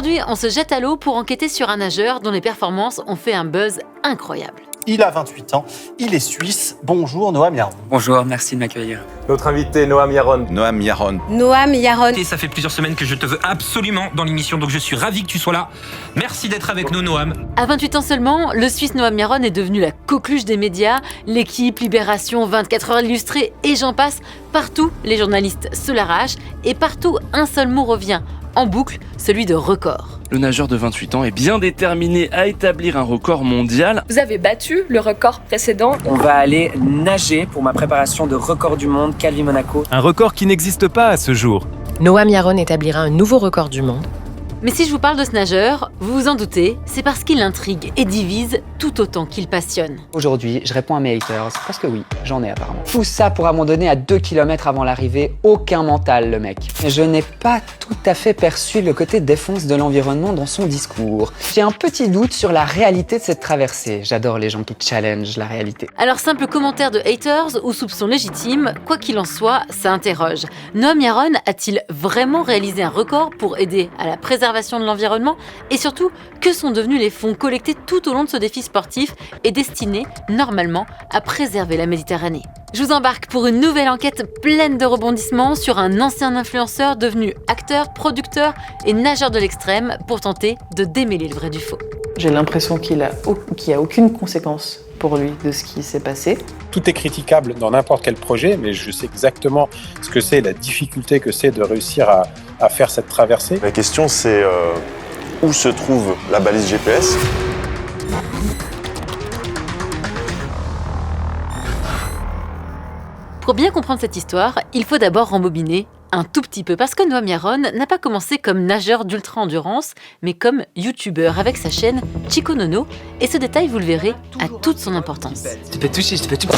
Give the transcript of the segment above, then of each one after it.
Aujourd'hui, on se jette à l'eau pour enquêter sur un nageur dont les performances ont fait un buzz incroyable. Il a 28 ans, il est suisse. Bonjour Noam Yaron. Bonjour, merci de m'accueillir. Notre invité, Noam Yaron. Noam Yaron. Noam Yaron. Et ça fait plusieurs semaines que je te veux absolument dans l'émission, donc je suis ravi que tu sois là. Merci d'être avec nous, Noam. À 28 ans seulement, le Suisse Noam Yaron est devenu la coqueluche des médias. L'équipe, Libération, 24 heures illustrées et j'en passe. Partout, les journalistes se l'arrachent et partout, un seul mot revient en boucle, celui de record. Le nageur de 28 ans est bien déterminé à établir un record mondial. Vous avez battu le record précédent. On va aller nager pour ma préparation de record du monde Calvi-Monaco. Un record qui n'existe pas à ce jour. Noam Yaron établira un nouveau record du monde. Mais si je vous parle de ce nageur, vous vous en doutez, c'est parce qu'il intrigue et divise tout autant qu'il passionne. Aujourd'hui, je réponds à mes haters, parce que oui, j'en ai apparemment. Tout ça pour abandonner à 2 km avant l'arrivée, aucun mental le mec. Mais je n'ai pas tout à fait perçu le côté défense de l'environnement dans son discours. J'ai un petit doute sur la réalité de cette traversée. J'adore les gens qui challengent la réalité. Alors simple commentaire de haters ou soupçon légitime, quoi qu'il en soit, ça interroge. Noam Yaron a-t-il vraiment réalisé un record pour aider à la préservation de l'environnement? Et surtout, que sont devenus les fonds collectés tout au long de ce défi sportif et destinés, normalement, à préserver la Méditerranée? Je vous embarque pour une nouvelle enquête pleine de rebondissements sur un ancien influenceur devenu acteur, producteur et nageur de l'extrême pour tenter de démêler le vrai du faux. J'ai l'impression qu'il n'y a aucune conséquence pour lui de ce qui s'est passé. Tout est critiquable dans n'importe quel projet, mais je sais exactement ce que c'est, la difficulté que c'est de réussir à faire cette traversée. La question, c'est où se trouve la balise GPS ? Pour bien comprendre cette histoire, il faut d'abord rembobiner un tout petit peu, parce que Noam Yaron n'a pas commencé comme nageur d'ultra-endurance, mais comme youtubeur avec sa chaîne Chico Nono, et ce détail, vous le verrez, a toute son importance. Tu peux toucher, tu peux tout.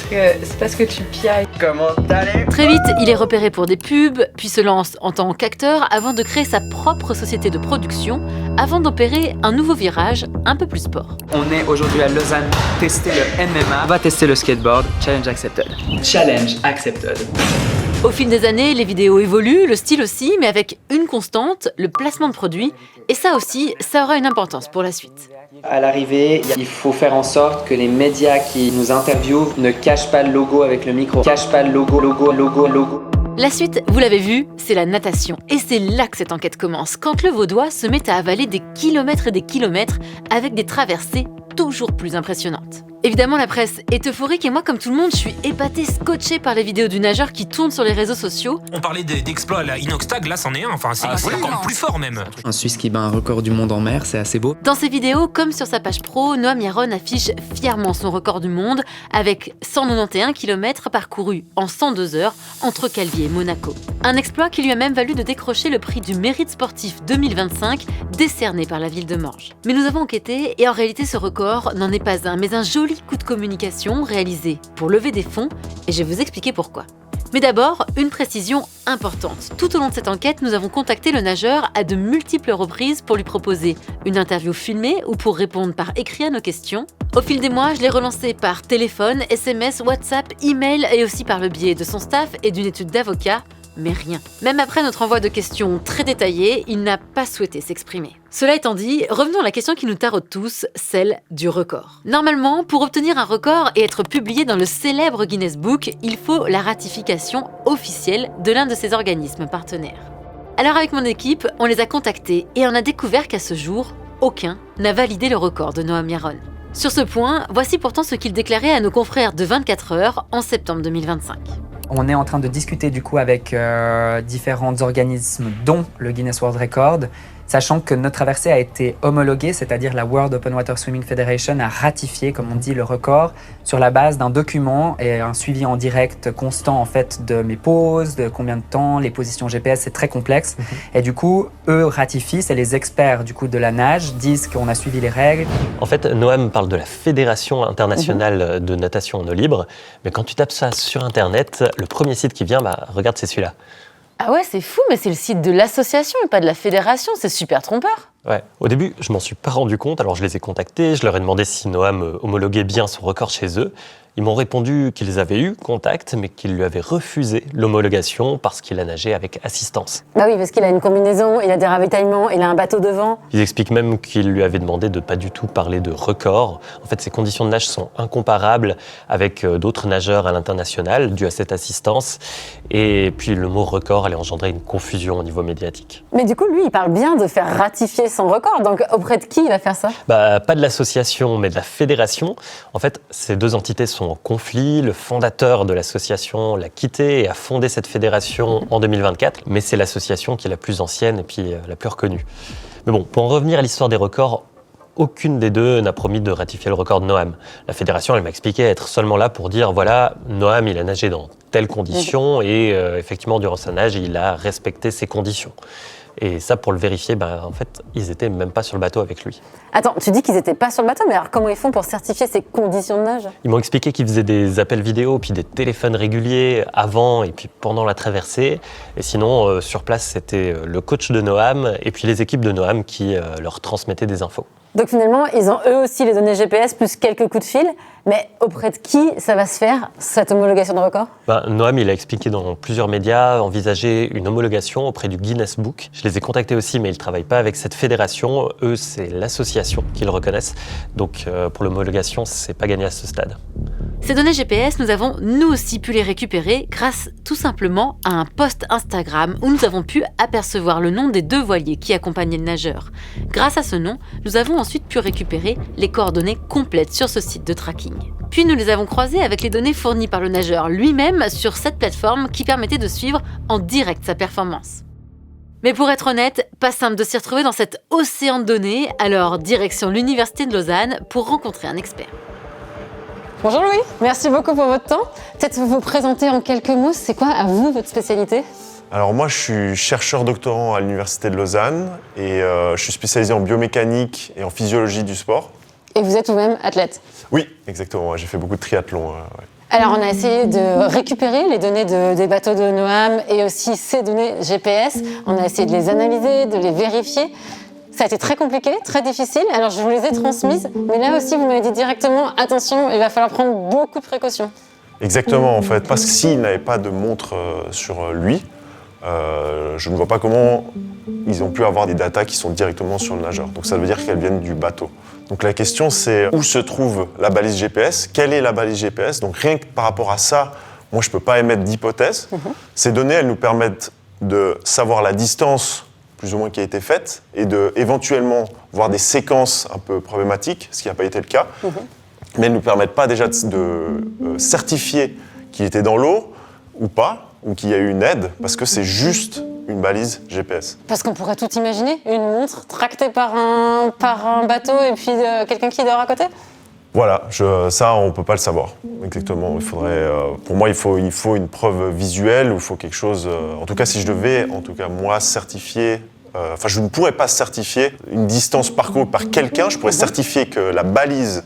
C'est parce que tu piailles. Comment t'allais ? Très vite, il est repéré pour des pubs, puis se lance en tant qu'acteur avant de créer sa propre société de production, avant d'opérer un nouveau virage un peu plus sport. On est aujourd'hui à Lausanne, tester le MMA. On va tester le skateboard, challenge accepted. Challenge accepted. Au fil des années, les vidéos évoluent, le style aussi, mais avec une constante, le placement de produits. Et ça aussi, ça aura une importance pour la suite. À l'arrivée, il faut faire en sorte que les médias qui nous interviewent ne cachent pas le logo avec le micro. Cachent pas le logo. La suite, vous l'avez vu, c'est la natation. Et c'est là que cette enquête commence, quand le Vaudois se met à avaler des kilomètres et des kilomètres avec des traversées toujours plus impressionnantes. Évidemment, la presse est euphorique et moi, comme tout le monde, je suis épatée, scotchée par les vidéos du nageur qui tournent sur les réseaux sociaux. On parlait d'exploits à la Inoxtag, là c'en est un, enfin c'est encore plus fort même. Un Suisse qui bat un record du monde en mer, c'est assez beau. Dans ses vidéos, comme sur sa page pro, Noam Yaron affiche fièrement son record du monde avec 191 km parcourus en 102 heures entre Calvi et Monaco. Un exploit qui lui a même valu de décrocher le prix du mérite sportif 2025 décerné par la ville de Morges. Mais nous avons enquêté et en réalité ce record n'en est pas un, mais un joli coup de communication réalisé pour lever des fonds et je vais vous expliquer pourquoi. Mais d'abord, une précision importante. Tout au long de cette enquête, nous avons contacté le nageur à de multiples reprises pour lui proposer une interview filmée ou pour répondre par écrit à nos questions. Au fil des mois, je l'ai relancé par téléphone, SMS, WhatsApp, email et aussi par le biais de son staff et d'une étude d'avocat. Mais rien. Même après notre envoi de questions très détaillées, il n'a pas souhaité s'exprimer. Cela étant dit, revenons à la question qui nous taraude tous, celle du record. Normalement, pour obtenir un record et être publié dans le célèbre Guinness Book, il faut la ratification officielle de l'un de ces organismes partenaires. Alors avec mon équipe, on les a contactés et on a découvert qu'à ce jour, aucun n'a validé le record de Noam Yaron. Sur ce point, voici pourtant ce qu'il déclarait à nos confrères de 24 heures en septembre 2025. On est en train de discuter du coup avec différents organismes, dont le Guinness World Record, sachant que notre traversée a été homologuée, c'est-à-dire la World Open Water Swimming Federation a ratifié, comme on dit, le record sur la base d'un document et un suivi en direct constant en fait de mes poses, de combien de temps, les positions GPS, c'est très complexe. Et du coup, eux ratifient, c'est les experts du coup de la nage, disent qu'on a suivi les règles. En fait, Noam parle de la Fédération internationale de natation en eau libre, mais quand tu tapes ça sur Internet, le premier site qui vient, regarde, c'est celui-là. Ah ouais, c'est fou, mais c'est le site de l'association et pas de la fédération, c'est super trompeur. Ouais, au début, je m'en suis pas rendu compte, alors je les ai contactés, je leur ai demandé si Noam homologuait bien son record chez eux. Ils m'ont répondu qu'ils avaient eu contact, mais qu'ils lui avaient refusé l'homologation parce qu'il a nagé avec assistance. Bah oui, parce qu'il a une combinaison, il a des ravitaillements, il a un bateau devant. Ils expliquent même qu'ils lui avaient demandé de ne pas du tout parler de record. En fait, ses conditions de nage sont incomparables avec d'autres nageurs à l'international, dû à cette assistance. Et puis le mot record allait engendrer une confusion au niveau médiatique. Mais du coup, lui, il parle bien de faire ratifier son record. Donc auprès de qui il va faire ça ? Pas de l'association, mais de la fédération. En fait, ces deux entités sont en conflit. Le fondateur de l'association l'a quitté et a fondé cette fédération en 2024. Mais c'est l'association qui est la plus ancienne et puis la plus reconnue. Mais bon, pour en revenir à l'histoire des records, aucune des deux n'a promis de ratifier le record de Noam. La fédération, elle m'a expliqué être seulement là pour dire, voilà, Noam, il a nagé dans telles conditions et effectivement, durant sa nage, il a respecté ces conditions. Et ça, pour le vérifier, en fait, ils n'étaient même pas sur le bateau avec lui. Attends, tu dis qu'ils n'étaient pas sur le bateau, mais alors comment ils font pour certifier ces conditions de nage ? Ils m'ont expliqué qu'ils faisaient des appels vidéo, puis des téléphones réguliers avant et puis pendant la traversée. Et sinon, sur place, c'était le coach de Noam et puis les équipes de Noam qui leur transmettaient des infos. Donc finalement, ils ont eux aussi les données GPS plus quelques coups de fil, mais auprès de qui ça va se faire, cette homologation de record ? Noam, il a expliqué dans plusieurs médias envisager une homologation auprès du Guinness Book. Je les ai contactés aussi, mais ils ne travaillent pas avec cette fédération. Eux, c'est l'association qui le reconnaissent. Donc pour l'homologation, c'est pas gagné à ce stade. Ces données GPS, nous avons nous aussi pu les récupérer grâce tout simplement à un post Instagram où nous avons pu apercevoir le nom des deux voiliers qui accompagnaient le nageur. Grâce à ce nom, nous avons ensuite pu récupérer les coordonnées complètes sur ce site de tracking. Puis nous les avons croisées avec les données fournies par le nageur lui-même sur cette plateforme qui permettait de suivre en direct sa performance. Mais pour être honnête, pas simple de s'y retrouver dans cet océan de données, alors direction l'Université de Lausanne pour rencontrer un expert. Bonjour Louis, merci beaucoup pour votre temps. Peut-être vous présenter en quelques mots, c'est quoi à vous votre spécialité ? Alors moi je suis chercheur doctorant à l'Université de Lausanne et je suis spécialisé en biomécanique et en physiologie du sport. Et vous êtes vous-même athlète ? Oui, exactement, j'ai fait beaucoup de triathlon. Ouais. Alors on a essayé de récupérer les données des bateaux de Noam et aussi ces données GPS. On a essayé de les analyser, de les vérifier. Ça a été très compliqué, très difficile, alors je vous les ai transmises, mais là aussi vous m'avez dit directement, attention, il va falloir prendre beaucoup de précautions. Exactement en fait, parce que s'il n'avait pas de montre sur lui, je ne vois pas comment ils ont pu avoir des datas qui sont directement sur le nageur. Donc ça veut dire qu'elles viennent du bateau. Donc la question c'est où se trouve la balise GPS, quelle est la balise GPS, donc rien que par rapport à ça, moi je ne peux pas émettre d'hypothèse. Ces données, elles nous permettent de savoir la distance plus ou moins qui a été faite, et de éventuellement voir des séquences un peu problématiques, ce qui n'a pas été le cas, mais elles ne nous permettent pas déjà de certifier qu'il était dans l'eau ou pas, ou qu'il y a eu une aide, parce que c'est juste une balise GPS. Parce qu'on pourrait tout imaginer, une montre tractée par un bateau et puis quelqu'un qui dort à côté ? Voilà, ça on ne peut pas le savoir exactement. Il faudrait, pour moi il faut une preuve visuelle, ou il faut quelque chose, en tout cas si je devais, moi certifier, je ne pourrais pas certifier une distance parcourue par quelqu'un, je pourrais certifier que la balise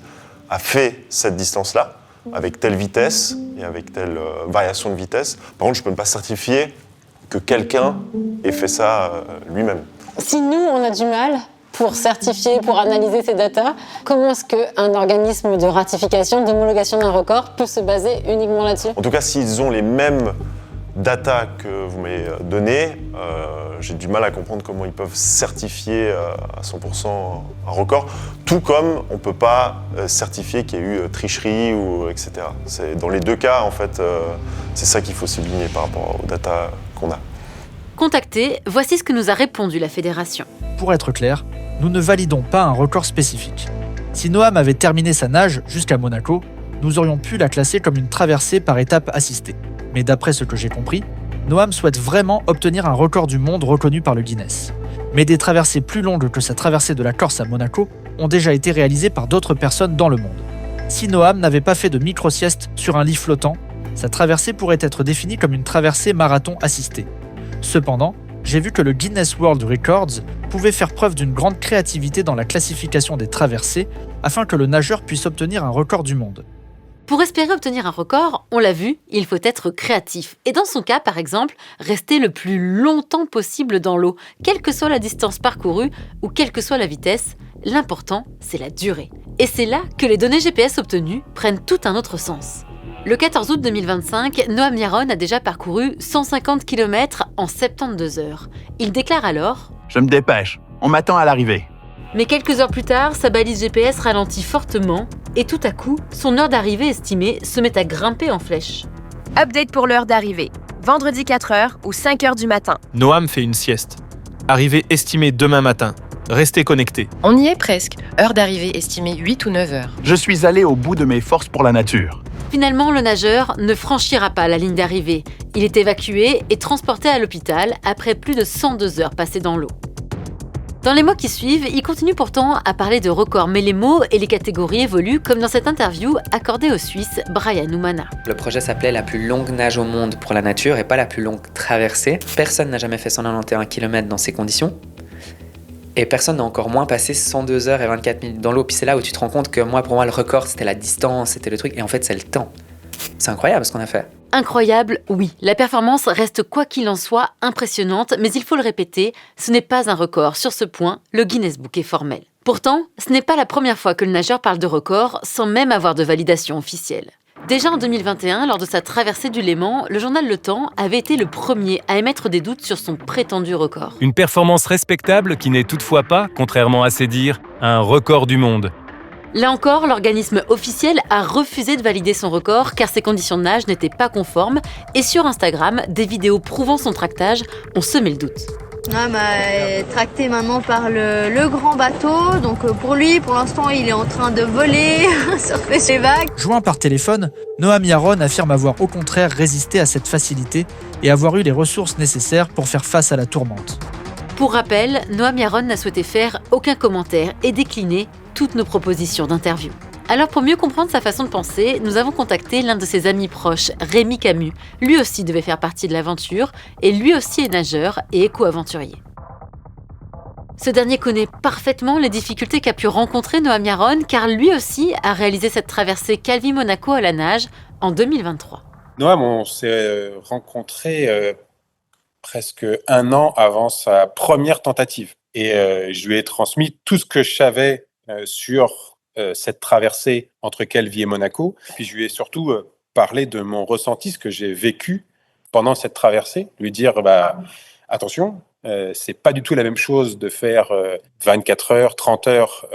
a fait cette distance-là, avec telle vitesse et avec telle variation de vitesse. Par contre je ne peux pas certifier que quelqu'un ait fait ça lui-même. Si nous on a du mal pour certifier, pour analyser ces datas, comment est-ce qu'un organisme de ratification, d'homologation d'un record peut se baser uniquement là-dessus ? En tout cas, s'ils ont les mêmes datas que vous m'avez données, j'ai du mal à comprendre comment ils peuvent certifier à 100% un record, tout comme on ne peut pas certifier qu'il y a eu tricherie, ou etc. Dans les deux cas, en fait, c'est ça qu'il faut souligner par rapport aux datas qu'on a. Contacté, voici ce que nous a répondu la fédération. Pour être clair, nous ne validons pas un record spécifique. Si Noam avait terminé sa nage jusqu'à Monaco, nous aurions pu la classer comme une traversée par étape assistée. Mais d'après ce que j'ai compris, Noam souhaite vraiment obtenir un record du monde reconnu par le Guinness. Mais des traversées plus longues que sa traversée de la Corse à Monaco ont déjà été réalisées par d'autres personnes dans le monde. Si Noam n'avait pas fait de micro-sieste sur un lit flottant, sa traversée pourrait être définie comme une traversée marathon assistée. Cependant, j'ai vu que le Guinness World Records pouvait faire preuve d'une grande créativité dans la classification des traversées afin que le nageur puisse obtenir un record du monde. Pour espérer obtenir un record, on l'a vu, il faut être créatif. Et dans son cas, par exemple, rester le plus longtemps possible dans l'eau, quelle que soit la distance parcourue ou quelle que soit la vitesse, L'important, c'est la durée. Et c'est là que les données GPS obtenues prennent tout un autre sens. Le 14 août 2025, Noam Yaron a déjà parcouru 150 km en 72 heures. Il déclare alors « Je me dépêche, on m'attend à l'arrivée ». Mais quelques heures plus tard, sa balise GPS ralentit fortement et tout à coup, son heure d'arrivée estimée se met à grimper en flèche. Update pour l'heure d'arrivée. Vendredi 4h ou 5h du matin. Noam fait une sieste. Arrivée estimée demain matin. Restez connectés. On y est presque. Heure d'arrivée estimée 8 ou 9 heures. Je suis allé au bout de mes forces pour la nature. Finalement, le nageur ne franchira pas la ligne d'arrivée. Il est évacué et transporté à l'hôpital après plus de 102 heures passées dans l'eau. Dans les mois qui suivent, il continue pourtant à parler de records, mais les mots et les catégories évoluent, comme dans cette interview accordée au Suisse Brian Oumana. Le projet s'appelait la plus longue nage au monde pour la nature et pas la plus longue traversée. Personne n'a jamais fait 191 km dans ces conditions. Et personne n'a encore moins passé 102 heures et 24 minutes dans l'eau. Puis c'est là où tu te rends compte que pour moi, le record, c'était la distance, c'était le truc. Et en fait, c'est le temps. C'est incroyable ce qu'on a fait. Incroyable, oui. La performance reste quoi qu'il en soit impressionnante, mais il faut le répéter, ce n'est pas un record. Sur ce point, le Guinness Book est formel. Pourtant, ce n'est pas la première fois que le nageur parle de record sans même avoir de validation officielle. Déjà en 2021, lors de sa traversée du Léman, le journal Le Temps avait été le premier à émettre des doutes sur son prétendu record. Une performance respectable qui n'est toutefois pas, contrairement à ses dires, un record du monde. Là encore, l'organisme officiel a refusé de valider son record car ses conditions de nage n'étaient pas conformes et sur Instagram, des vidéos prouvant son tractage ont semé le doute. Noam est tracté maintenant par le grand bateau, donc pour lui, pour l'instant, il est en train de voler, surfer ses vagues. Joint par téléphone, Noam Yaron affirme avoir au contraire résisté à cette facilité et avoir eu les ressources nécessaires pour faire face à la tourmente. Pour rappel, Noam Yaron n'a souhaité faire aucun commentaire et décliner toutes nos propositions d'interview. Alors pour mieux comprendre sa façon de penser, nous avons contacté l'un de ses amis proches, Rémi Camus. Lui aussi devait faire partie de l'aventure et lui aussi est nageur et éco-aventurier. Ce dernier connaît parfaitement les difficultés qu'a pu rencontrer Noam Yaron car lui aussi a réalisé cette traversée Calvi-Monaco à la nage en 2023. Noam, on s'est rencontrés presque un an avant sa première tentative et je lui ai transmis tout ce que je savais sur cette traversée entre Calvi et Monaco. Puis je lui ai surtout parlé de mon ressenti, ce que j'ai vécu pendant cette traversée. Lui dire, attention, c'est pas du tout la même chose de faire 24 heures, 30 heures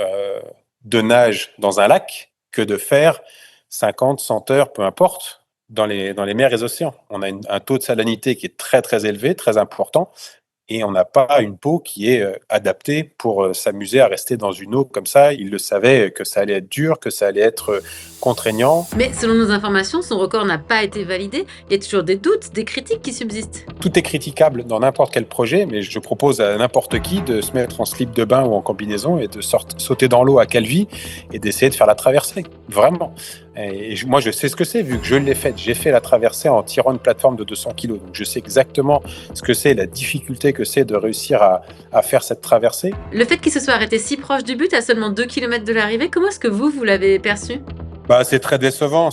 de nage dans un lac que de faire 50, 100 heures, peu importe, dans les mers et les océans. On a un taux de salinité qui est très, très élevé, très important. Et on n'a pas une peau qui est adaptée pour s'amuser à rester dans une eau comme ça. Il le savait que ça allait être dur, que ça allait être contraignant. Mais selon nos informations, son record n'a pas été validé. Il y a toujours des doutes, des critiques qui subsistent. Tout est critiquable dans n'importe quel projet, mais je propose à n'importe qui de se mettre en slip de bain ou en combinaison et de sauter dans l'eau à Calvi et d'essayer de faire la traversée. Vraiment. Et moi, je sais ce que c'est, vu que je l'ai faite. J'ai fait la traversée en tirant une plateforme de 200 kg. Donc, je sais exactement ce que c'est, la difficulté que c'est de réussir à faire cette traversée. Le fait qu'il se soit arrêté si proche du but, à seulement 2 km de l'arrivée, comment est-ce que vous l'avez perçu ? C'est très décevant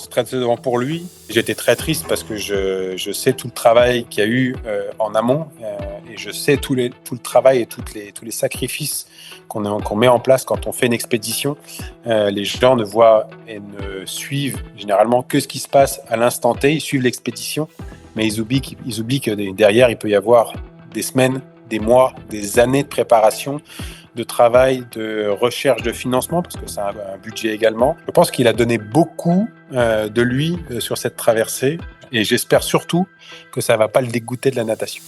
pour lui. J'étais très triste parce que je sais tout le travail qu'il y a eu en amont et je sais tout le travail et tous les sacrifices qu'on met en place quand on fait une expédition. Les gens ne voient et ne suivent généralement que ce qui se passe à l'instant T. Ils suivent l'expédition, mais ils oublient que derrière, il peut y avoir des semaines, des mois, des années de préparation, de travail, de recherche de financement, parce que c'est un budget également. Je pense qu'il a donné beaucoup de lui sur cette traversée et j'espère surtout que ça ne va pas le dégoûter de la natation.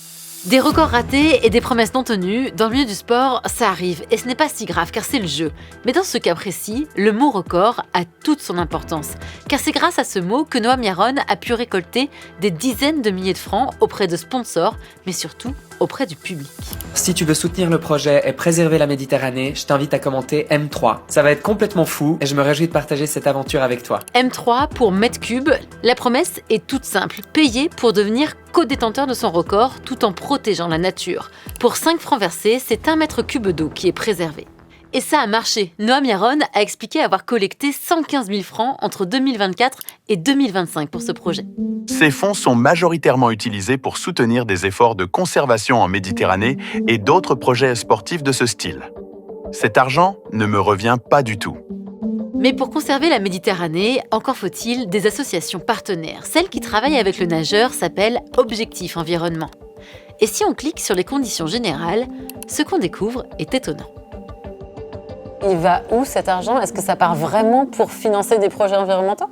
Des records ratés et des promesses non tenues, dans le milieu du sport, ça arrive et ce n'est pas si grave car c'est le jeu. Mais dans ce cas précis, le mot record a toute son importance. Car c'est grâce à ce mot que Noam Yaron a pu récolter des dizaines de milliers de francs auprès de sponsors, mais surtout auprès du public. Si tu veux soutenir le projet et préserver la Méditerranée, je t'invite à commenter M3. Ça va être complètement fou et je me réjouis de partager cette aventure avec toi. M3 pour mètre cube. La promesse est toute simple, payer pour devenir co-détenteur de son record tout en protégeant la nature. Pour 5 francs versés, c'est 1 mètre cube d'eau qui est préservé. Et ça a marché. Noam Yaron a expliqué avoir collecté 115 000 francs entre 2024 et 2025 pour ce projet. Ces fonds sont majoritairement utilisés pour soutenir des efforts de conservation en Méditerranée et d'autres projets sportifs de ce style. Cet argent ne me revient pas du tout. Mais pour conserver la Méditerranée, encore faut-il des associations partenaires. Celle qui travaille avec le nageur s'appelle Objectif Environnement. Et si on clique sur les conditions générales, ce qu'on découvre est étonnant. Il va où cet argent? Est-ce que ça part vraiment pour financer des projets environnementaux?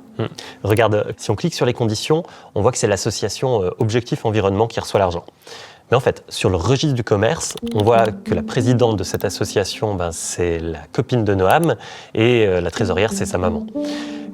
Regarde, si on clique sur les conditions, on voit que c'est l'association Objectif Environnement qui reçoit l'argent. Mais en fait, sur le registre du commerce, on voit que la présidente de cette association, c'est la copine de Noam et la trésorière, c'est sa maman.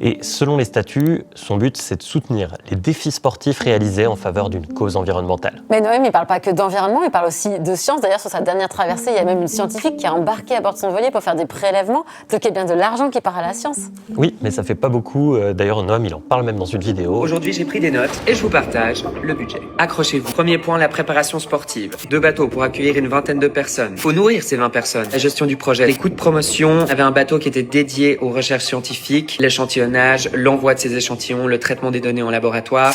Et selon les statuts, son but, c'est de soutenir les défis sportifs réalisés en faveur d'une cause environnementale. Mais Noam, il parle pas que d'environnement, il parle aussi de science. D'ailleurs, sur sa dernière traversée, il y a même une scientifique qui a embarqué à bord de son voilier pour faire des prélèvements. Donc il y a bien de l'argent qui part à la science. Oui, mais ça fait pas beaucoup. D'ailleurs, Noam, il en parle même dans une vidéo. Aujourd'hui, j'ai pris des notes et je vous partage le budget. Accrochez-vous. Premier point, la préparation sportive. 2 bateaux pour accueillir une vingtaine de personnes. Faut nourrir ces 20 personnes. La gestion du projet. Les coûts de promotion. Il y avait un bateau qui était dédié aux recherches scientifiques, l'échantillonnage, l'envoi de ces échantillons, le traitement des données en laboratoire.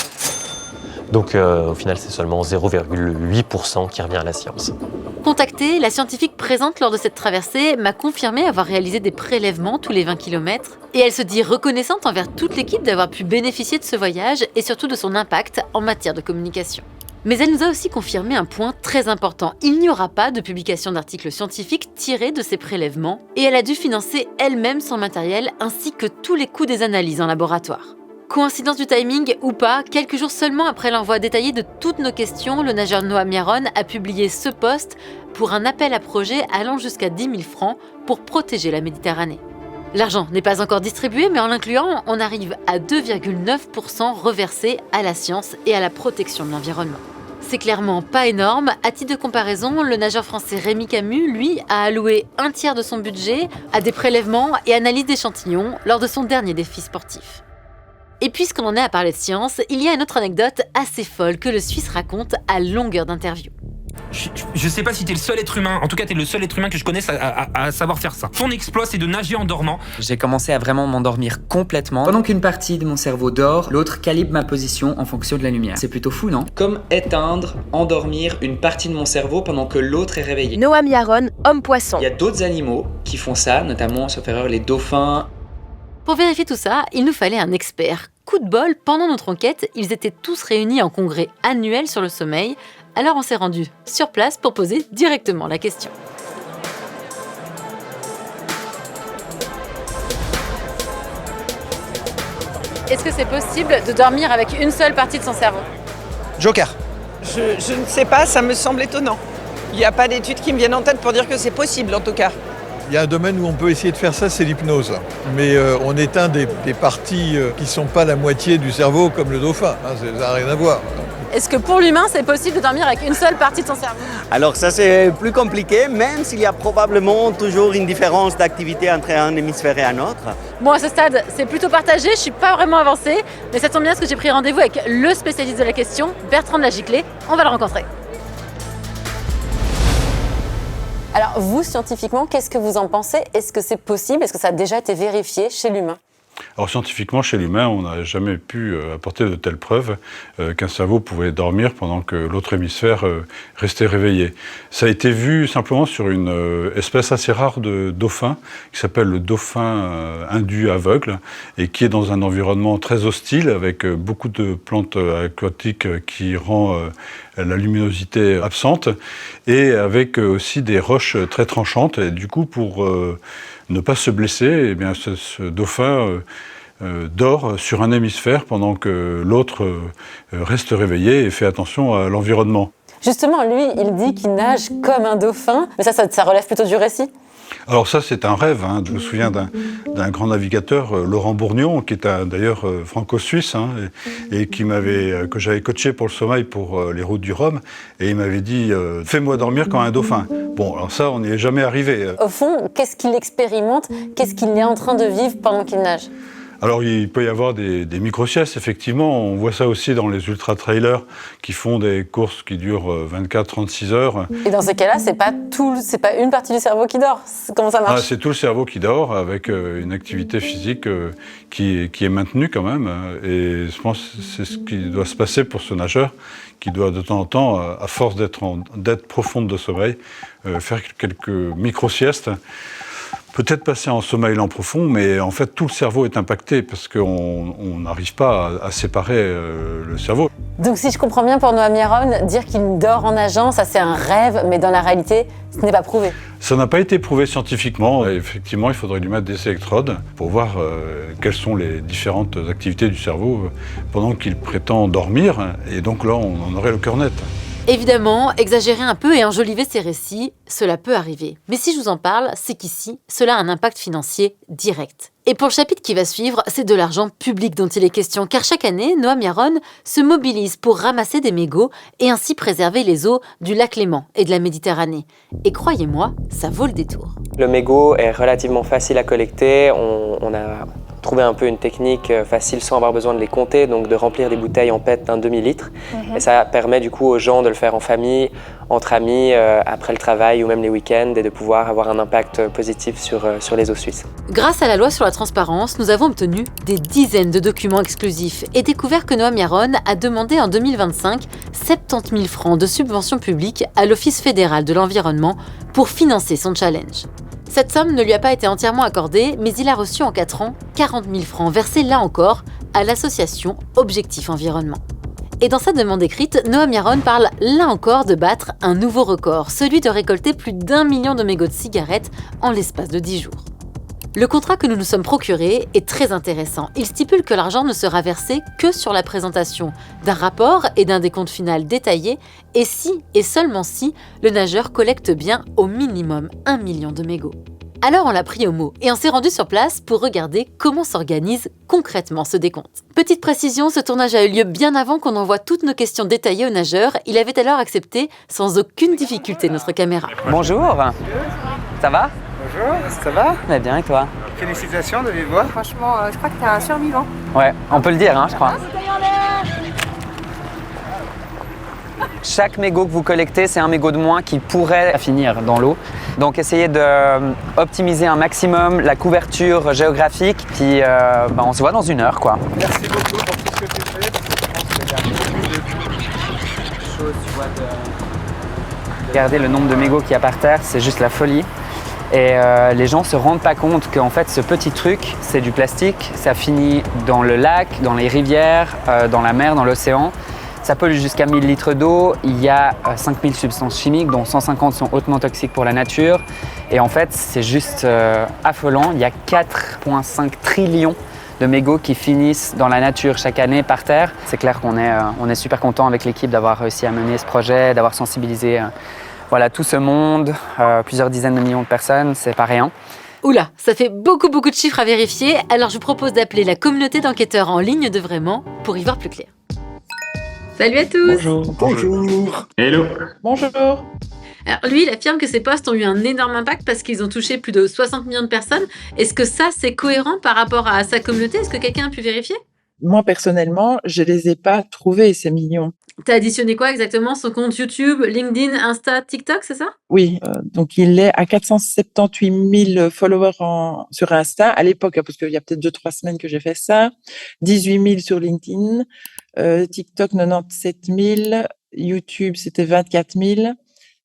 Donc au final, c'est seulement 0,8% qui revient à la science. Contactée, la scientifique présente lors de cette traversée m'a confirmé avoir réalisé des prélèvements tous les 20 km et elle se dit reconnaissante envers toute l'équipe d'avoir pu bénéficier de ce voyage et surtout de son impact en matière de communication. Mais elle nous a aussi confirmé un point très important. Il n'y aura pas de publication d'articles scientifiques tirés de ces prélèvements et elle a dû financer elle-même son matériel ainsi que tous les coûts des analyses en laboratoire. Coïncidence du timing ou pas, quelques jours seulement après l'envoi détaillé de toutes nos questions, le nageur Noam Yaron a publié ce post pour un appel à projet allant jusqu'à 10 000 francs pour protéger la Méditerranée. L'argent n'est pas encore distribué, mais en l'incluant, on arrive à 2,9% reversés à la science et à la protection de l'environnement. C'est clairement pas énorme. À titre de comparaison, le nageur français Rémi Camus, lui, a alloué un tiers de son budget à des prélèvements et analyses d'échantillons lors de son dernier défi sportif. Et puisqu'on en est à parler de science, il y a une autre anecdote assez folle que le Suisse raconte à longueur d'interview. Je sais pas si t'es le seul être humain, en tout cas t'es le seul être humain que je connaisse à savoir faire ça. Ton exploit, c'est de nager en dormant. J'ai commencé à vraiment m'endormir complètement. Pendant qu'une partie de mon cerveau dort, l'autre calibre ma position en fonction de la lumière. C'est plutôt fou, non? Comme éteindre, endormir une partie de mon cerveau pendant que l'autre est réveillé. Noam Yaron, homme-poisson. Il y a d'autres animaux qui font ça, notamment, sauf erreur, les dauphins. Pour vérifier tout ça, il nous fallait un expert. Coup de bol, pendant notre enquête, ils étaient tous réunis en congrès annuel sur le sommeil. Alors on s'est rendu sur place pour poser directement la question. Est-ce que c'est possible de dormir avec une seule partie de son cerveau? Joker. Je ne sais pas, ça me semble étonnant. Il n'y a pas d'études qui me viennent en tête pour dire que c'est possible en tout cas. Il y a un domaine où on peut essayer de faire ça, c'est l'hypnose. Mais on éteint des parties qui ne sont pas la moitié du cerveau comme le dauphin. Ça n'a rien à voir. Est-ce que pour l'humain, c'est possible de dormir avec une seule partie de son cerveau? Alors ça, c'est plus compliqué, même s'il y a probablement toujours une différence d'activité entre un hémisphère et un autre. Bon, à ce stade, c'est plutôt partagé, je suis pas vraiment avancée, mais ça tombe bien parce que j'ai pris rendez-vous avec le spécialiste de la question, Bertrand de la Giclée. On va le rencontrer. Alors vous, scientifiquement, qu'est-ce que vous en pensez? Est-ce que c'est possible? Est-ce que ça a déjà été vérifié chez l'humain? Alors scientifiquement, chez l'humain, on n'a jamais pu apporter de telles preuves qu'un cerveau pouvait dormir pendant que l'autre hémisphère restait réveillé. Ça a été vu simplement sur une espèce assez rare de dauphin, qui s'appelle le dauphin indu aveugle, et qui est dans un environnement très hostile, avec beaucoup de plantes aquatiques qui rend la luminosité absente, et avec aussi des roches très tranchantes. Et du coup, pour ne pas se blesser, eh bien, ce dauphin dort sur un hémisphère pendant que l'autre reste réveillé et fait attention à l'environnement. Justement, lui, il dit qu'il nage comme un dauphin, mais ça relève plutôt du récit? Alors ça, c'est un rêve. Je me souviens d'un grand navigateur, Laurent Bourgnon, qui est d'ailleurs franco-suisse, et que j'avais coaché pour le sommeil pour les routes du Rhum, et il m'avait dit « Fais-moi dormir comme un dauphin ». Bon, alors ça, on n'y est jamais arrivé. Au fond, qu'est-ce qu'il expérimente? Qu'est-ce qu'il est en train de vivre pendant qu'il nage? Alors, il peut y avoir des micro-siestes, effectivement. On voit ça aussi dans les ultra-trailers qui font des courses qui durent 24-36 heures. Et dans ces cas-là, c'est pas une partie du cerveau qui dort. Comment ça marche? C'est tout le cerveau qui dort avec une activité physique qui est maintenue quand même. Et je pense que c'est ce qui doit se passer pour ce nageur qui doit de temps en temps, à force d'être profonde de sommeil, faire quelques micro-siestes. Peut-être passer en sommeil lent profond, mais en fait, tout le cerveau est impacté parce qu'on n'arrive pas à séparer le cerveau. Donc, si je comprends bien pour Noam Yaron, dire qu'il dort en nageant, ça c'est un rêve, mais dans la réalité, ce n'est pas prouvé. Ça n'a pas été prouvé scientifiquement. Et effectivement, il faudrait lui mettre des électrodes pour voir quelles sont les différentes activités du cerveau pendant qu'il prétend dormir. Et donc là, on en aurait le cœur net. Évidemment, exagérer un peu et enjoliver ces récits, cela peut arriver. Mais si je vous en parle, c'est qu'ici, cela a un impact financier direct. Et pour le chapitre qui va suivre, c'est de l'argent public dont il est question, car chaque année, Noam Yaron se mobilise pour ramasser des mégots et ainsi préserver les eaux du lac Léman et de la Méditerranée. Et croyez-moi, ça vaut le détour. Le mégot est relativement facile à collecter. On a trouvé un peu une technique facile sans avoir besoin de les compter, donc de remplir des bouteilles en PET d'un demi-litre. Et ça permet du coup aux gens de le faire en famille, entre amis, après le travail ou même les week-ends, et de pouvoir avoir un impact positif sur les eaux suisses. Grâce à la loi sur la transparence, nous avons obtenu des dizaines de documents exclusifs et découvert que Noam Yaron a demandé en 2025 70 000 francs de subventions publiques à l'Office fédéral de l'environnement pour financer son challenge. Cette somme ne lui a pas été entièrement accordée, mais il a reçu en 4 ans 40 000 francs versés là encore à l'association Objectif Environnement. Et dans sa demande écrite, Noam Yaron parle là encore de battre un nouveau record, celui de récolter plus d'1 million de mégots de cigarettes en l'espace de 10 jours. Le contrat que nous nous sommes procuré est très intéressant. Il stipule que l'argent ne sera versé que sur la présentation d'un rapport et d'un décompte final détaillé, et si, et seulement si, le nageur collecte bien au minimum 1 million de mégots. Alors on l'a pris au mot et on s'est rendu sur place pour regarder comment s'organise concrètement ce décompte. Petite précision, ce tournage a eu lieu bien avant qu'on envoie toutes nos questions détaillées au nageur. Il avait alors accepté sans aucune difficulté notre caméra. Bonjour, ça va? Bonjour, ça va? Mais bien, et toi? Félicitations de vive voix. Franchement, je crois que t'es un survivant. Ouais, on peut le dire, je crois. Chaque mégot que vous collectez, c'est un mégot de moins qui pourrait finir dans l'eau. Donc essayez d'optimiser un maximum la couverture géographique, puis on se voit dans 1 heure, quoi. Merci beaucoup pour tout ce que tu fais. Regardez le nombre de mégots qu'il y a par terre, c'est juste la folie. Et les gens se rendent pas compte qu'en fait ce petit truc, c'est du plastique, ça finit dans le lac, dans les rivières, dans la mer, dans l'océan. Ça pollue jusqu'à 1000 litres d'eau, il y a 5000 substances chimiques dont 150 sont hautement toxiques pour la nature. Et en fait, c'est juste affolant, il y a 4,5 trillions de mégots qui finissent dans la nature chaque année par terre. C'est clair qu'on est super content avec l'équipe d'avoir réussi à mener ce projet, d'avoir sensibilisé tout ce monde, plusieurs dizaines de millions de personnes, c'est pas rien. Oula, ça fait beaucoup de chiffres à vérifier, alors je vous propose d'appeler la communauté d'enquêteurs en ligne de Vraiment pour y voir plus clair. Salut à tous. Bonjour. Bonjour. Hello. Bonjour. Alors lui, il affirme que ces posts ont eu un énorme impact parce qu'ils ont touché plus de 60 millions de personnes. Est-ce que ça, c'est cohérent par rapport à sa communauté? Est-ce que quelqu'un a pu vérifier? Moi, personnellement, je les ai pas trouvés, ces millions. T'as additionné quoi exactement? Son compte YouTube, LinkedIn, Insta, TikTok, c'est ça? Oui, donc il est à 478 000 followers sur Insta à l'époque, parce qu'il y a peut-être 2-3 semaines que j'ai fait ça. 18 000 sur LinkedIn, TikTok 97 000, YouTube c'était 24 000.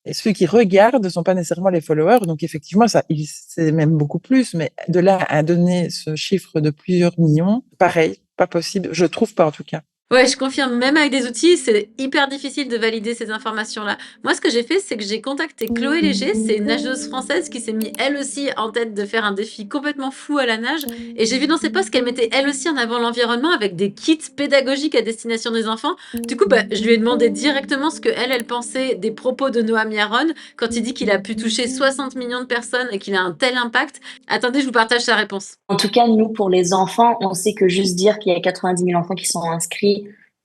Et ceux qui regardent ne sont pas nécessairement les followers, donc effectivement, c'est même beaucoup plus, mais de là à donner ce chiffre de plusieurs millions, pareil, pas possible, je trouve pas en tout cas. Ouais, je confirme, même avec des outils, c'est hyper difficile de valider ces informations-là. Moi, ce que j'ai fait, c'est que j'ai contacté Chloé Léger, c'est une nageuse française qui s'est mis elle aussi en tête de faire un défi complètement fou à la nage. Et j'ai vu dans ses posts qu'elle mettait elle aussi en avant l'environnement avec des kits pédagogiques à destination des enfants. Du coup, je lui ai demandé directement ce que elle pensait des propos de Noam Yaron quand il dit qu'il a pu toucher 60 millions de personnes et qu'il a un tel impact. Attendez, je vous partage sa réponse. En tout cas, nous, pour les enfants, on sait que juste dire qu'il y a 90 000 enfants qui sont inscrits,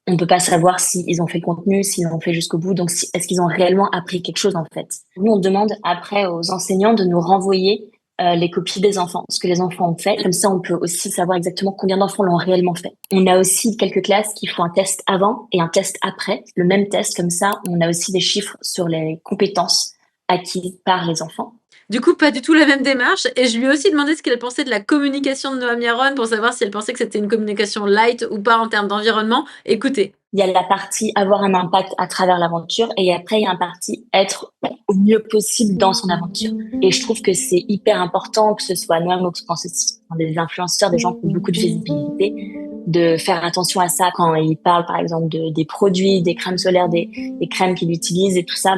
on ne peut pas savoir s'ils ont fait le contenu, s'ils l'ont fait jusqu'au bout. Donc, est-ce qu'ils ont réellement appris quelque chose, en fait? Nous, on demande après aux enseignants de nous renvoyer les copies des enfants, ce que les enfants ont fait. Comme ça, on peut aussi savoir exactement combien d'enfants l'ont réellement fait. On a aussi quelques classes qui font un test avant et un test après. Le même test, comme ça, on a aussi des chiffres sur les compétences acquises par les enfants. Du coup, pas du tout la même démarche. Et je lui ai aussi demandé ce qu'elle pensait de la communication de Noam Yaron pour savoir si elle pensait que c'était une communication light ou pas en termes d'environnement. Écoutez. Il y a la partie avoir un impact à travers l'aventure et après, il y a une partie être au mieux possible dans son aventure. Et je trouve que c'est hyper important que ce soit Noam ou que ce soit des influenceurs, des gens qui ont beaucoup de visibilité, de faire attention à ça quand ils parlent, par exemple, des produits, des crèmes solaires, des crèmes qu'ils utilisent et tout ça.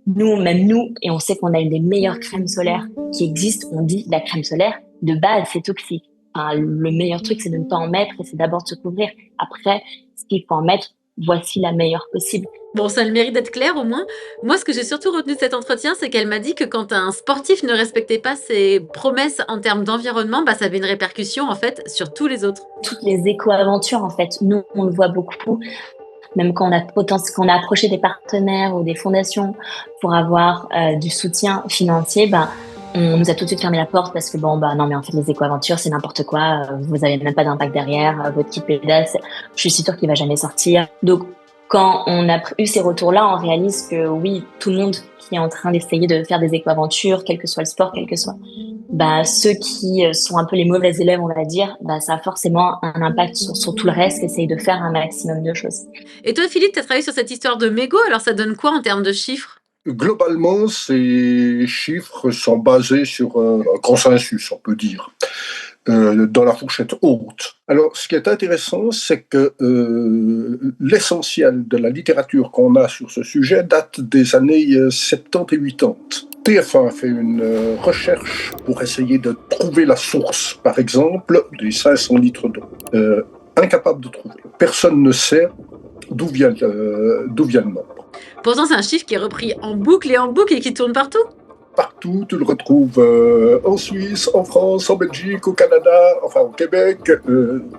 Même nous, et on sait qu'on a une des meilleures crèmes solaires qui existent, on dit la crème solaire, de base, c'est toxique. Enfin, le meilleur truc, c'est de ne pas en mettre et c'est d'abord de se couvrir. Après, ce qu'il faut en mettre, voici la meilleure possible. Bon, ça a le mérite d'être clair au moins. Moi, ce que j'ai surtout retenu de cet entretien, c'est qu'elle m'a dit que quand un sportif ne respectait pas ses promesses en termes d'environnement, ça avait une répercussion en fait sur tous les autres. Toutes les éco-aventures, en fait, nous, on le voit beaucoup. Même quand on a approché des partenaires ou des fondations pour avoir du soutien financier, on nous a tout de suite fermé la porte parce que non mais en fait les éco-aventures c'est n'importe quoi, vous avez même pas d'impact derrière, votre kit pédasse, je suis sûre qu'il va jamais sortir. Donc quand on a eu ces retours-là, on réalise que oui, tout le monde qui est en train d'essayer de faire des éco-aventures, quel que soit le sport, quel que soit, ceux qui sont un peu les mauvais élèves, on va dire, ça a forcément un impact sur tout le reste qui essaye de faire un maximum de choses. Et toi, Philippe, tu as travaillé sur cette histoire de mégots, alors ça donne quoi en termes de chiffres ? Globalement, ces chiffres sont basés sur un consensus, on peut dire, dans la fourchette haute. Alors, ce qui est intéressant, c'est que l'essentiel de la littérature qu'on a sur ce sujet date des années 70 et 80. TF1 a fait une recherche pour essayer de trouver la source, par exemple, des 500 litres d'eau. Incapable de trouver. Personne ne sait d'où vient le nombre. Pourtant, c'est un chiffre qui est repris en boucle et qui tourne partout. Partout, tu le retrouves en Suisse, en France, en Belgique, au Canada, enfin au Québec.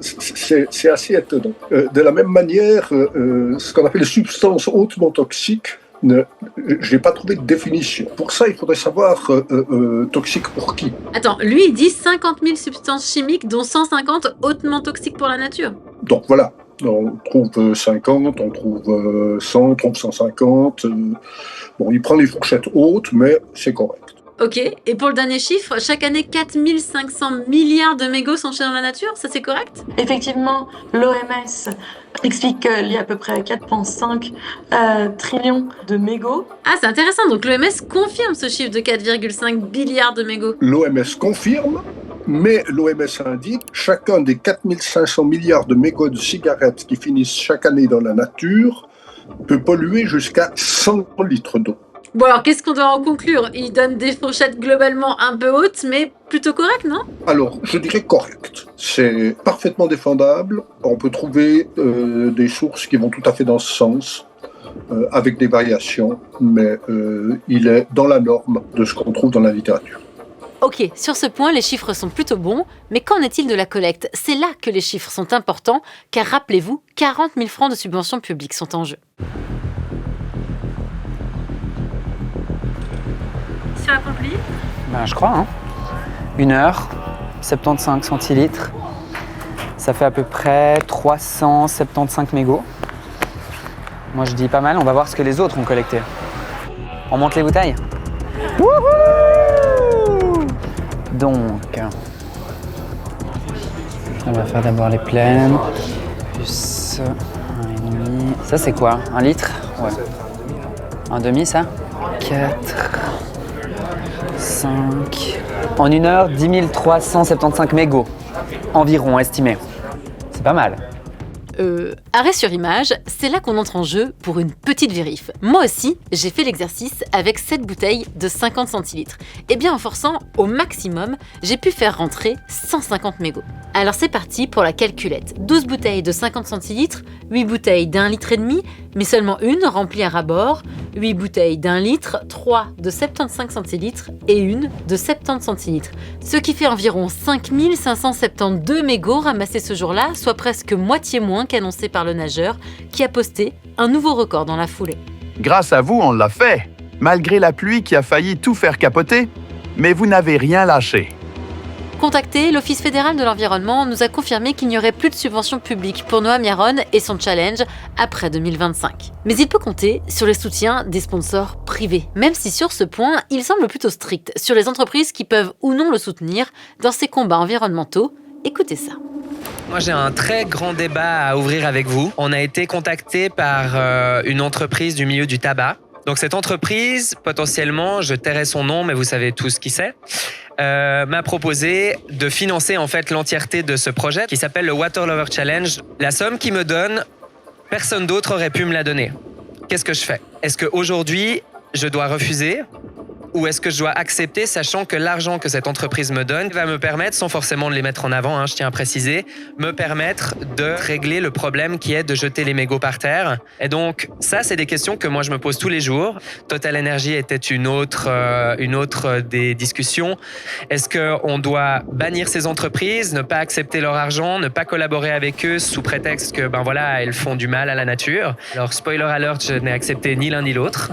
C'est assez étonnant. De la même manière, ce qu'on appelle les substances hautement toxiques, je n'ai pas trouvé de définition. Pour ça, il faudrait savoir toxique pour qui. Attends, lui, il dit 50 000 substances chimiques, dont 150 hautement toxiques pour la nature. Donc voilà. On trouve 50, on trouve 100, on trouve 150. Il prend les fourchettes hautes, mais c'est correct. Ok, et pour le dernier chiffre, chaque année, 4 500 milliards de mégots sont jetés dans la nature, ça c'est correct ? Effectivement, l'OMS explique qu'il y a à peu près 4,5 trillions de mégots. Ah, c'est intéressant, donc l'OMS confirme ce chiffre de 4,5 milliards de mégots. L'OMS confirme, mais l'OMS indique chacun des 4 500 milliards de mégots de cigarettes qui finissent chaque année dans la nature peut polluer jusqu'à 100 litres d'eau. Bon alors, qu'est-ce qu'on doit en conclure ? Il donne des fourchettes globalement un peu hautes, mais plutôt correctes, non ? Alors, je dirais correct. C'est parfaitement défendable. On peut trouver des sources qui vont tout à fait dans ce sens, avec des variations, mais il est dans la norme de ce qu'on trouve dans la littérature. Ok, sur ce point, les chiffres sont plutôt bons, mais qu'en est-il de la collecte ? C'est là que les chiffres sont importants, car rappelez-vous, 40 000 francs de subventions publiques sont en jeu. C'est accompli ? Je crois. 1 heure, 75 centilitres. Ça fait à peu près 375 mégots. Moi, je dis pas mal. On va voir ce que les autres ont collecté. On monte les bouteilles ? Wouhou ! Donc, on va faire d'abord les pleines. Plus 1,5. Ça, c'est quoi ? 1 litre ? Ouais. 1,5, ça ? 4... 5... En 1 heure, 10 375 mégots, environ estimé. C'est pas mal. Arrêt sur image, c'est là qu'on entre en jeu pour une petite vérif. Moi aussi, j'ai fait l'exercice avec cette bouteille de 50 centilitres. Et bien en forçant au maximum, j'ai pu faire rentrer 150 mégots. Alors c'est parti pour la calculette. 12 bouteilles de 50 centilitres, 8 bouteilles d'1,5 litre, mais seulement une remplie à ras-bord, 8 bouteilles d'1 litre, 3 de 75 centilitres et une de 70 centilitres. Ce qui fait environ 5 572 mégots ramassés ce jour-là, soit presque moitié moins qu'annoncé par le nageur, qui a posté un nouveau record dans la foulée. Grâce à vous, on l'a fait. Malgré la pluie qui a failli tout faire capoter, mais vous n'avez rien lâché. Contacté, l'Office fédéral de l'environnement nous a confirmé qu'il n'y aurait plus de subventions publiques pour Noam Yaron et son challenge après 2025. Mais il peut compter sur le soutien des sponsors privés, même si sur ce point, il semble plutôt strict sur les entreprises qui peuvent ou non le soutenir dans ses combats environnementaux. Écoutez ça. Moi, j'ai un très grand débat à ouvrir avec vous. On a été contacté par une entreprise du milieu du tabac. Donc cette entreprise, potentiellement, je tairai son nom, mais vous savez tous qui c'est, m'a proposé de financer en fait l'entièreté de ce projet qui s'appelle le Water Lover Challenge. La somme qu'ils me donnent, personne d'autre aurait pu me la donner. Qu'est-ce que je fais? Est-ce qu'aujourd'hui, je dois refuser? Ou est-ce que je dois accepter, sachant que l'argent que cette entreprise me donne va me permettre, sans forcément les mettre en avant, je tiens à préciser, me permettre de régler le problème qui est de jeter les mégots par terre. Et donc, ça, c'est des questions que moi, je me pose tous les jours. Total Energy était une autre des discussions. Est-ce qu'on doit bannir ces entreprises, ne pas accepter leur argent, ne pas collaborer avec eux sous prétexte que, elles font du mal à la nature? Alors, spoiler alert, je n'ai accepté ni l'un ni l'autre.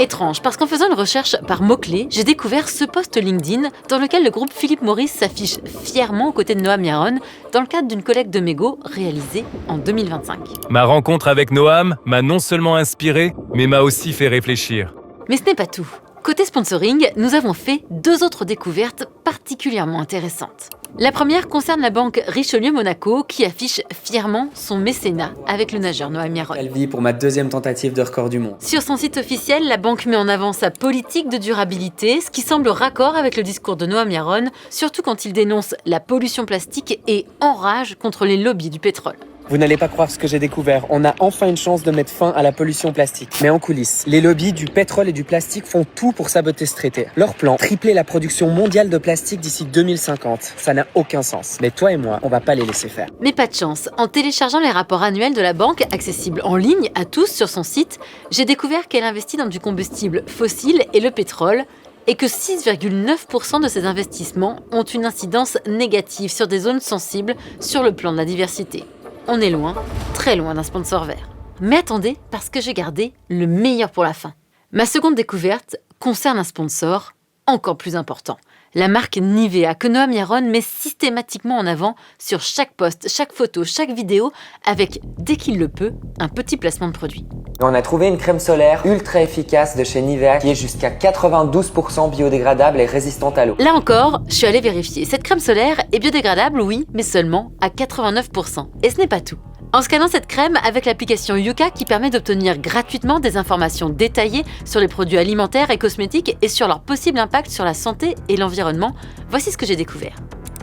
Étrange, parce qu'en faisant une recherche par mots-clés, j'ai découvert ce post LinkedIn dans lequel le groupe Philip Morris s'affiche fièrement aux côtés de Noam Yaron dans le cadre d'une collecte de mégots réalisée en 2025. Ma rencontre avec Noam m'a non seulement inspiré, mais m'a aussi fait réfléchir. Mais ce n'est pas tout. Côté sponsoring, nous avons fait 2 autres découvertes particulièrement intéressantes. La première concerne la banque Richelieu Monaco qui affiche fièrement son mécénat avec le nageur Noam Yaron. Elle vit pour ma 2e tentative de record du monde. Sur son site officiel, la banque met en avant sa politique de durabilité, ce qui semble raccord avec le discours de Noam Yaron, surtout quand il dénonce la pollution plastique et enrage contre les lobbies du pétrole. Vous n'allez pas croire ce que j'ai découvert. On a enfin une chance de mettre fin à la pollution plastique. Mais en coulisses, les lobbies du pétrole et du plastique font tout pour saboter ce traité. Leur plan, tripler la production mondiale de plastique d'ici 2050. Ça n'a aucun sens. Mais toi et moi, on va pas les laisser faire. Mais pas de chance. En téléchargeant les rapports annuels de la banque, accessibles en ligne à tous sur son site, j'ai découvert qu'elle investit dans du combustible fossile et le pétrole, et que 6,9% de ces investissements ont une incidence négative sur des zones sensibles sur le plan de la diversité. On est loin, très loin d'un sponsor vert. Mais attendez, parce que j'ai gardé le meilleur pour la fin. Ma seconde découverte concerne un sponsor encore plus important. La marque Nivea, que Noam Yaron met systématiquement en avant sur chaque post, chaque photo, chaque vidéo, avec, dès qu'il le peut, un petit placement de produit. On a trouvé une crème solaire ultra efficace de chez Nivea qui est jusqu'à 92% biodégradable et résistante à l'eau. Là encore, je suis allée vérifier. Cette crème solaire est biodégradable, oui, mais seulement à 89%. Et ce n'est pas tout. En scannant cette crème avec l'application Yuka qui permet d'obtenir gratuitement des informations détaillées sur les produits alimentaires et cosmétiques et sur leur possible impact sur la santé et l'environnement, voici ce que j'ai découvert.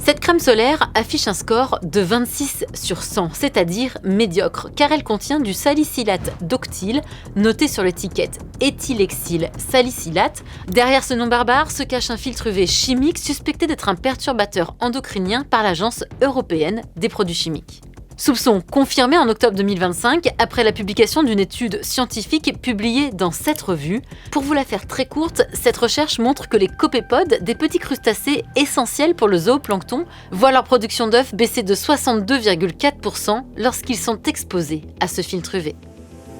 Cette crème solaire affiche un score de 26 sur 100, c'est-à-dire médiocre, car elle contient du salicylate d'octyle, noté sur l'étiquette éthylexyl salicylate. Derrière ce nom barbare se cache un filtre UV chimique suspecté d'être un perturbateur endocrinien par l'Agence européenne des produits chimiques. Soupçon confirmé en octobre 2025 après la publication d'une étude scientifique publiée dans cette revue. Pour vous la faire très courte, cette recherche montre que les copépodes, des petits crustacés essentiels pour le zooplancton, voient leur production d'œufs baisser de 62,4% lorsqu'ils sont exposés à ce filtre UV.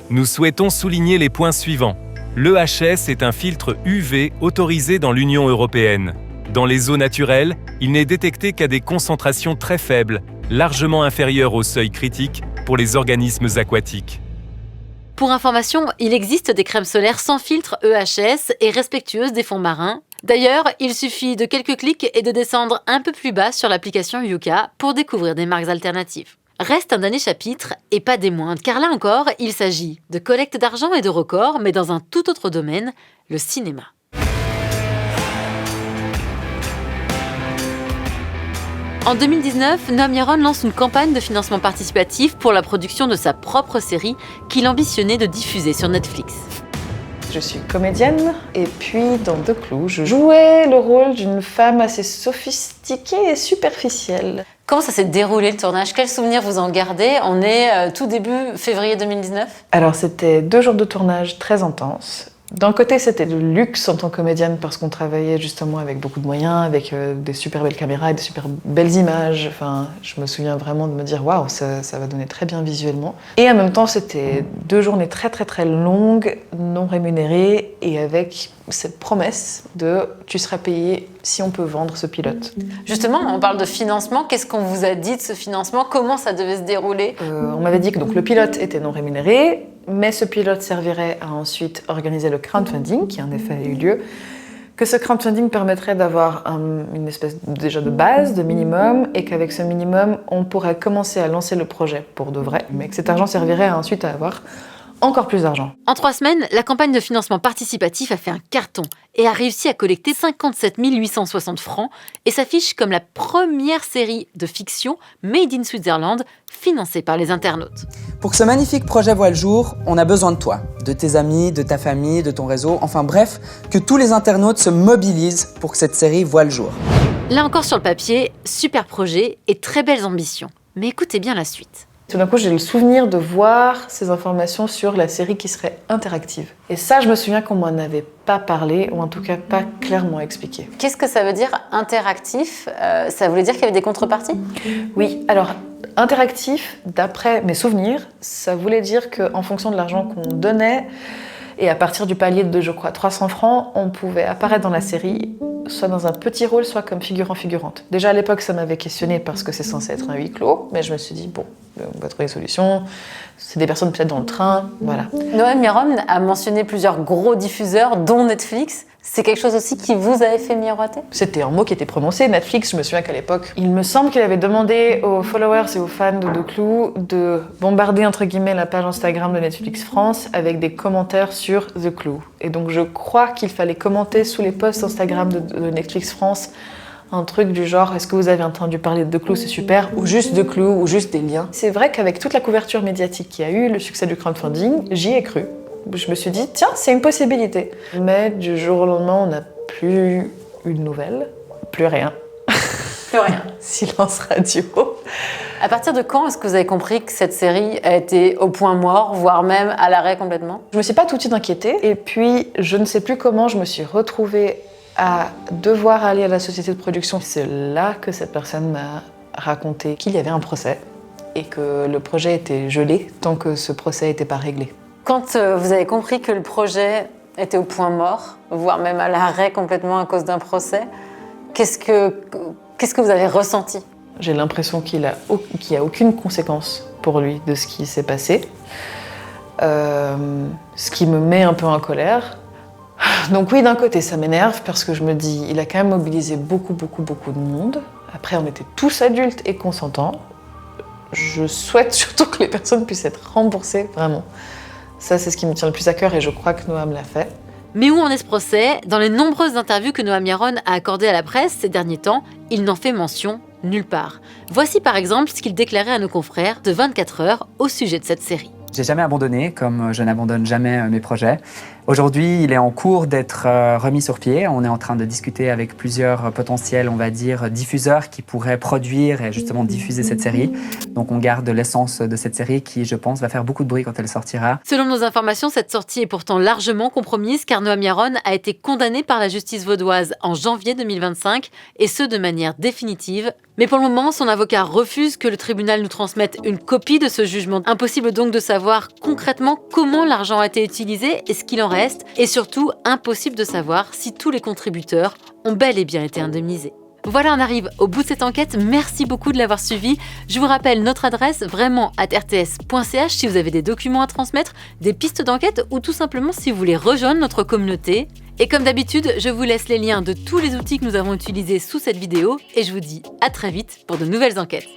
Nous souhaitons souligner les points suivants. L'EHS est un filtre UV autorisé dans l'Union européenne. Dans les eaux naturelles, il n'est détecté qu'à des concentrations très faibles, largement inférieures au seuil critique pour les organismes aquatiques. Pour information, il existe des crèmes solaires sans filtre EHS et respectueuses des fonds marins. D'ailleurs, il suffit de quelques clics et de descendre un peu plus bas sur l'application Yuka pour découvrir des marques alternatives. Reste un dernier chapitre, et pas des moindres, car là encore, il s'agit de collecte d'argent et de records, mais dans un tout autre domaine, le cinéma. En 2019, Noam Yaron lance une campagne de financement participatif pour la production de sa propre série qu'il ambitionnait de diffuser sur Netflix. Je suis comédienne et puis dans The Clue, je jouais le rôle d'une femme assez sophistiquée et superficielle. Comment ça s'est déroulé le tournage? Quels souvenirs vous en gardez? On est tout début février 2019. Alors c'était 2 jours de tournage très intenses. D'un côté, c'était le luxe en tant que comédienne parce qu'on travaillait justement avec beaucoup de moyens, avec des super belles caméras et des super belles images. Enfin, je me souviens vraiment de me dire waouh, ça va donner très bien visuellement. Et en même temps, c'était 2 journées très très très longues, non rémunérées et avec cette promesse de tu seras payé si on peut vendre ce pilote. Justement, on parle de financement. Qu'est-ce qu'on vous a dit de ce financement? Comment ça devait se dérouler? On m'avait dit que donc, le pilote était non rémunéré, mais ce pilote servirait à ensuite organiser le crowdfunding, qui en effet a eu lieu, que ce crowdfunding permettrait d'avoir une espèce déjà de base, de minimum, et qu'avec ce minimum, on pourrait commencer à lancer le projet pour de vrai, mais que cet argent servirait ensuite à avoir encore plus d'argent. En 3 semaines, la campagne de financement participatif a fait un carton et a réussi à collecter 57 860 francs et s'affiche comme la première série de fiction Made in Switzerland financée par les internautes. Pour que ce magnifique projet voie le jour, on a besoin de toi, de tes amis, de ta famille, de ton réseau, enfin bref, que tous les internautes se mobilisent pour que cette série voie le jour. Là encore sur le papier, super projet et très belles ambitions. Mais écoutez bien la suite. Tout d'un coup, j'ai le souvenir de voir ces informations sur la série qui serait interactive. Et ça, je me souviens qu'on m'en avait pas parlé, ou en tout cas pas clairement expliqué. Qu'est-ce que ça veut dire interactif? Ça voulait dire qu'il y avait des contreparties? Oui, alors interactif, d'après mes souvenirs, ça voulait dire qu'en fonction de l'argent qu'on donnait, et à partir du palier de, je crois, 300 francs, on pouvait apparaître dans la série, soit dans un petit rôle, soit comme figurant-figurante. Déjà à l'époque, ça m'avait questionné parce que c'est censé être un huis clos, mais je me suis dit, bon, on va trouver des solutions. C'est des personnes peut-être dans le train, voilà. Noam Yaron a mentionné plusieurs gros diffuseurs, dont Netflix. C'est quelque chose aussi qui vous avait fait miroiter? C'était un mot qui était prononcé, Netflix. Je me souviens qu'à l'époque, il me semble qu'il avait demandé aux followers et aux fans de The Clue de bombarder, entre guillemets, la page Instagram de Netflix France avec des commentaires sur The Clue. Et donc je crois qu'il fallait commenter sous les posts Instagram de Netflix France un truc du genre « Est-ce que vous avez entendu parler de The Clue, c'est super ?» ou juste The Clue, ou juste des liens. C'est vrai qu'avec toute la couverture médiatique qu'il y a eu, le succès du crowdfunding, j'y ai cru. Je me suis dit, tiens, c'est une possibilité. Mais du jour au lendemain, on n'a plus eu de nouvelles, plus rien. Plus rien. Silence radio. À partir de quand est-ce que vous avez compris que cette série a été au point mort, voire même à l'arrêt complètement? Je me suis pas tout de suite inquiétée. Et puis, je ne sais plus comment je me suis retrouvée à devoir aller à la société de production. C'est là que cette personne m'a raconté qu'il y avait un procès et que le projet était gelé tant que ce procès n'était pas réglé. Quand vous avez compris que le projet était au point mort, voire même à l'arrêt complètement à cause d'un procès, qu'est-ce que vous avez ressenti? J'ai l'impression qu'il n'y a aucune conséquence pour lui de ce qui s'est passé, ce qui me met un peu en colère. Donc oui, d'un côté, ça m'énerve parce que je me dis, il a quand même mobilisé beaucoup de monde. Après, on était tous adultes et consentants. Je souhaite surtout que les personnes puissent être remboursées, vraiment. Ça, c'est ce qui me tient le plus à cœur et je crois que Noam l'a fait. Mais où en est ce procès? Dans les nombreuses interviews que Noam Yaron a accordées à la presse ces derniers temps, il n'en fait mention nulle part. Voici par exemple ce qu'il déclarait à nos confrères de 24 heures au sujet de cette série. J'ai jamais abandonné, comme je n'abandonne jamais mes projets. Aujourd'hui, il est en cours d'être remis sur pied. On est en train de discuter avec plusieurs potentiels, on va dire, diffuseurs qui pourraient produire et justement diffuser cette série. Donc on garde l'essence de cette série qui, je pense, va faire beaucoup de bruit quand elle sortira. Selon nos informations, cette sortie est pourtant largement compromise car Noam Yaron a été condamné par la justice vaudoise en janvier 2025 et ce de manière définitive. Mais pour le moment, son avocat refuse que le tribunal nous transmette une copie de ce jugement. Impossible donc de savoir concrètement comment l'argent a été utilisé et ce qu'il en reste. Et surtout, impossible de savoir si tous les contributeurs ont bel et bien été indemnisés. Voilà, on arrive au bout de cette enquête. Merci beaucoup de l'avoir suivi. Je vous rappelle notre adresse vraiment@rts.ch si vous avez des documents à transmettre, des pistes d'enquête ou tout simplement si vous voulez rejoindre notre communauté. Et comme d'habitude, je vous laisse les liens de tous les outils que nous avons utilisés sous cette vidéo et je vous dis à très vite pour de nouvelles enquêtes.